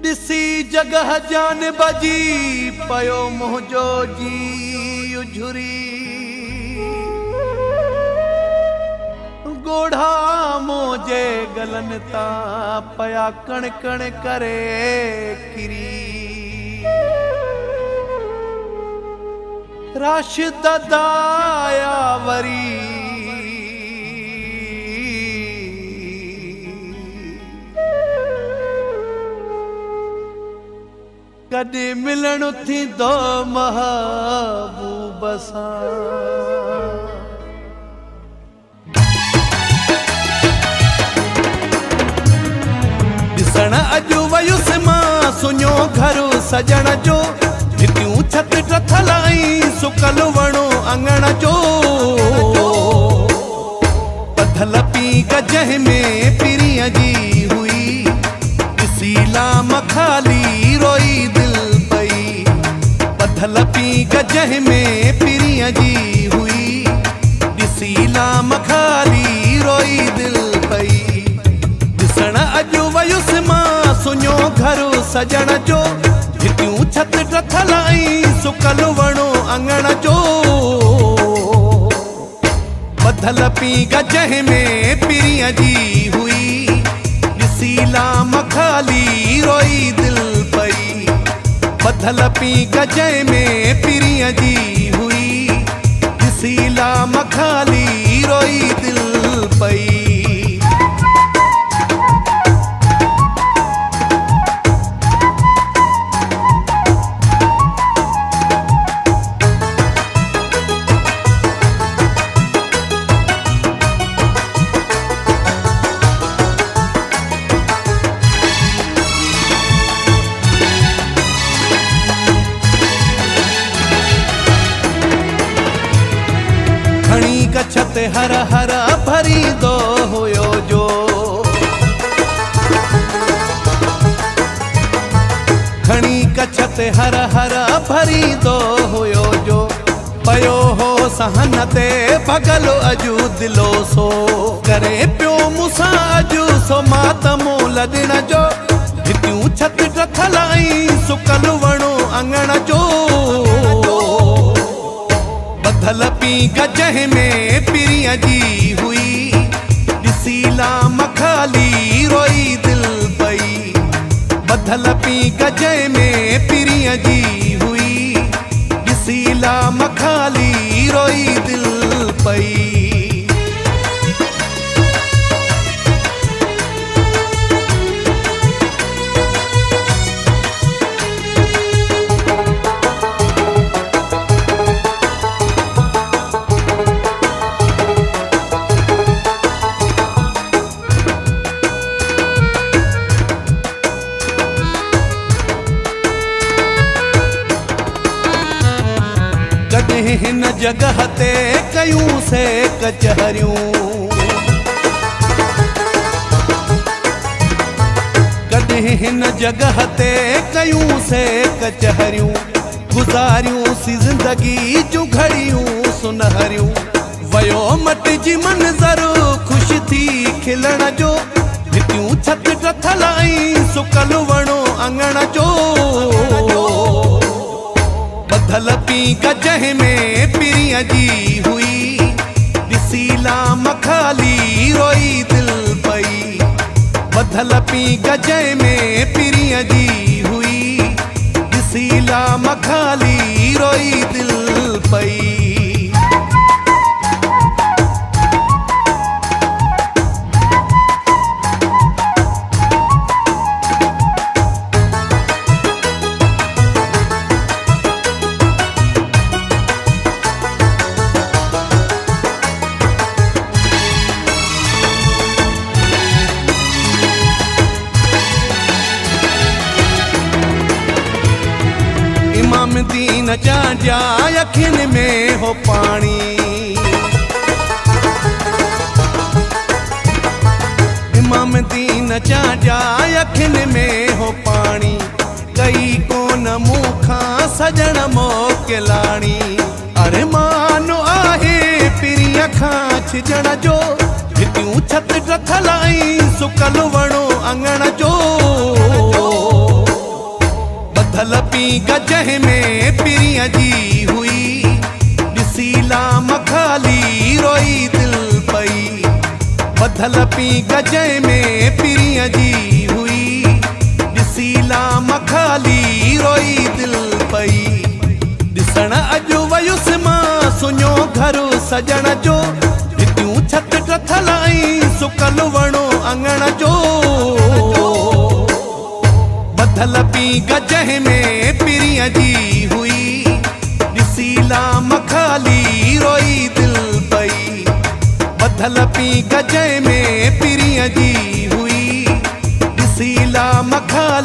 दिसी जगह जान बजी पयो मुझो जी उझुरी गोढ़ा मोजे गलन ता पया कण कण करे किरी राशिद दाया वरी कदे मिलन थी दो महबूब सां ॾिसण अॼु वयुसि मां सुञो घर सजण जो भितियूं छत टथल ऐं सुकल वणो अंगण जो पथल पी गजह में पिरीअ जी हुई ॾिसी लाम खाली रोई दिल पई पथल पी गजह में पिरीअ जी हुई ॾिसी लाम खाली रोई दिल पई ॾिसण अॼु वयुसि मां सुञो घर सजण जो भितियूं छत टथल ऐं सुकल वणो अंगण जो पथल पी गजह में पिरीअ जी हुई ॾिसी लाम खाली रोई दिल पई पथल पी गजह में पिरीअ जी हुई ॾिसी लाम खाली रोई दिल पई छत हर हर भरी दो हुयो जो खणी कछत हर हर भरी दो हुयो जो पयो हो सहन ते भगल अजू दिलो सो करे पियो मूंसां अजू सो मातमो लॾण जो भितियूं छत टथल ऐं सुकल वणो अंगण जो पथल पी गजह में पिरीअ जी हुई ॾिसी लाम खाली रोई दिल पई पथल पी गजह में पिरीअ जी हुई ॾिसी लाम खाली रोई दिल पई हिन जगह ते कयूं से कचहरियूं कॾहिं हिन जगह ते कयूं से कचहरियूं गुज़ारियूं सी ज़िंदगी जूं घड़ियूं सुनहरियूं वयो मटिजी मंज़र ख़ुश थी खिलण जो भितियूं छत टथल ऐं सुकल वणो अंगण जो पथल पी गजह में पिरीअ जी हुई ॾिसी लाम खाली रोई दिल पई पथल पी गजह में पिरीअ जी हुई ॾिसी लाम खाली रोई दिल पई दीन जा अखियुनि में हो पाणी इमाम दीन जा अखियुनि में हो पाणी कई कोन मूंखां सजण मोकिलाणी अरे मानो आहे पिरीअ खां छिजण जो भितियूं छत टथल ऐं सुकल वणो अंगण जो पी गजह में पिरिया जी हुई, ॾिसीला मखाली रोई दिल पई। बधल पी गजह में पिरिया जी हुई, ॾिसीला मखाली रोई दिल पई। ॾिसण अॼु वयुसि मां सुञो घर सजण जो, हितियूं छत टथल ऐं सुकल वणो अंगण जो। बधल पी गजह में पिरिया जी हुई, ॾिसीला मखाली रोई दिल पई। बधल पी गजह में पिरिया जी हुई, ॾिसीला मखाली